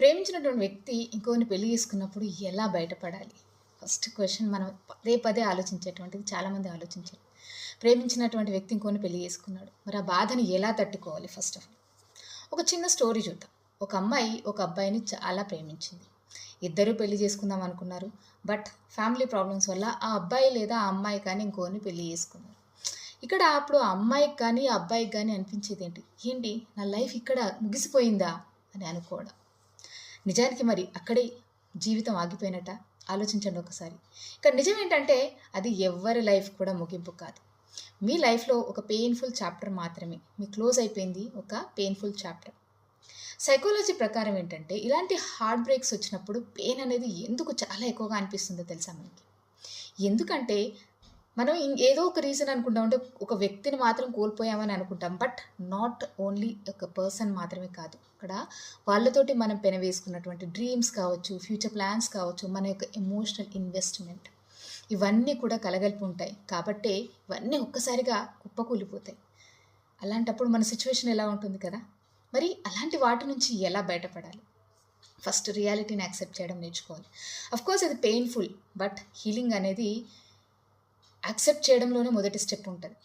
ప్రేమించినటువంటి వ్యక్తి ఇంకొకరిని పెళ్లి చేసుకున్నప్పుడు ఎలా బయటపడాలి? ఫస్ట్ క్వెషన్ మనం పదే పదే ఆలోచించేటువంటిది చాలామంది ఆలోచించరు. ప్రేమించినటువంటి వ్యక్తి ఇంకొకరిని పెళ్లి చేసుకున్నాడు. మరి ఆ బాధని ఎలా తట్టుకోవాలి ఫస్ట్ ఆఫ్ ఆల్? ఒక చిన్న స్టోరీ చూద్దాం. ఒక అమ్మాయి ఒక అబ్బాయిని చాలా ప్రేమించింది. ఇద్దరూ పెళ్లి చేసుకుందాం అనుకున్నారు. బట్ ఫ్యామిలీ ప్రాబ్లమ్స్ వల్ల ఆ అబ్బాయి లేదా ఆ అమ్మాయి కానీ ఇంకొకరిని పెళ్లి చేసుకున్నారు. ఇక్కడ అప్పుడు ఆ అమ్మాయికి కానీ, ఆ అబ్బాయికి గానీ అనిపించేదేంటి? ఏంటి నా లైఫ్ ఇక్కడ ముగిసిపోయిందా అని అనుకోవడం. నిజానికి మరి అక్కడే జీవితం ఆగిపోయినట్ట? ఆలోచించండి ఒకసారి. ఇక్కడ నిజం ఏంటంటే అది ఎవ్వరి లైఫ్ కూడా ముగింపు కాదు. మీ లైఫ్‌లో ఒక పెయిన్‌ఫుల్ చాప్టర్ మాత్రమే. మీకు క్లోజ్ అయిపోయింది ఒక పెయిన్‌ఫుల్ చాప్టర్. సైకాలజీ ప్రకారం ఏంటంటే ఇలాంటి హార్ట్ బ్రేక్స్ వచ్చినప్పుడు పెయిన్ అనేది ఎందుకు చాలా ఎక్కువగా అనిపిస్తుందో తెలుసా మనకి? ఎందుకంటే మనం ఏదో ఒక రీజన్ అనుకుంటాం. అంటే ఒక వ్యక్తిని మాత్రం కోల్పోయామని అనుకుంటాం. బట్ నాట్ ఓన్లీ ఒక పర్సన్ మాత్రమే కాదు. ఇక్కడ వాళ్ళతోటి మనం పెనవేసుకున్నటువంటి డ్రీమ్స్ కావచ్చు, ఫ్యూచర్ ప్లాన్స్ కావచ్చు, మన యొక్క ఎమోషనల్ ఇన్వెస్ట్‌మెంట్ ఇవన్నీ కూడా కలగలిపి ఉంటాయి. కాబట్టే ఇవన్నీ ఒక్కసారిగా కుప్పకూలిపోతాయి. అలాంటప్పుడు మన సిట్యుయేషన్ ఎలా ఉంటుంది కదా! మరి అలాంటి వాటి నుంచి ఎలా బయటపడాలి? ఫస్ట్ రియాలిటీని యాక్సెప్ట్ చేయడం నేర్చుకోవాలి. ఆఫ్‌కోర్స్ అది పెయిన్‌ఫుల్. బట్ హీలింగ్ అనేది యాక్సెప్ట్ చేయడంలోనే మొదటి స్టెప్ ఉంటుంది.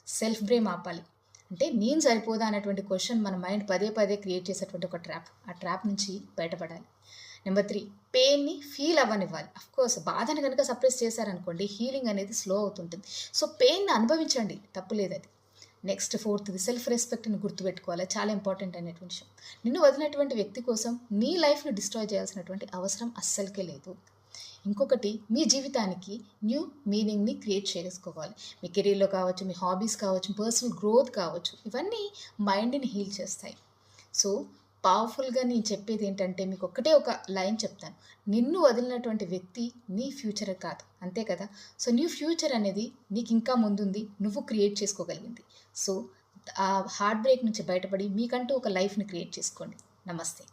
సెల్ఫ్ బ్లేమ్ ఆపాలి. అంటే నేను సరిపోదా అనేటువంటి క్వెషన్ మన మైండ్ పదే పదే క్రియేట్ చేసేటువంటి ఒక ట్రాప్. ఆ ట్రాప్ నుంచి బయటపడాలి. నెంబర్ 3, పెయిన్‌ని ఫీల్ అవ్వనివ్వాలి. ఆఫ్‌కోర్స్ బాధని గనుక సప్రెస్ చేశారనుకోండి హీలింగ్ అనేది స్లో అవుతుంటుంది. సో పెయిన్‌ని అనుభవించండి, తప్పు లేదది. నెక్స్ట్ ఫోర్త్‌ది సెల్ఫ్ రెస్పెక్ట్‌ని గుర్తుపెట్టుకోవాలి. చాలా ఇంపార్టెంట్ అయినటువంటి విషయం. నిన్ను వదిలినటువంటి వ్యక్తి కోసం నీ లైఫ్‌ని డిస్ట్రాయ్ చేయాల్సినటువంటి అవసరం అస్సలకే లేదు. ఇంకొకటి మీ జీవితానికి న్యూ మీనింగ్‌ని క్రియేట్ చేసుకోవాలి. మీ కెరియర్‌లో కావచ్చు, మీ హాబీస్ కావచ్చు, పర్సనల్ గ్రోత్ కావచ్చు. ఇవన్నీ మైండ్‌ని హీల్ చేస్తాయి. సో, పవర్‌ఫుల్‌గా నేను చెప్పేదేంటంటే మీకు ఒక్కటే ఒక లైన్ చెప్తాను. నిన్ను వదిలినటువంటి వ్యక్తి నీ ఫ్యూచర్ కాదు. అంతే కదా! సో, నీ ఫ్యూచర్ అనేది నీకింకా ముందుంది. నువ్వు క్రియేట్ చేసుకోగలిగింది. సో, ఆ హార్ట్ బ్రేక్ నుంచి బయటపడి మీకంటూ ఒక లైఫ్‌ని క్రియేట్ చేసుకోండి. నమస్తే.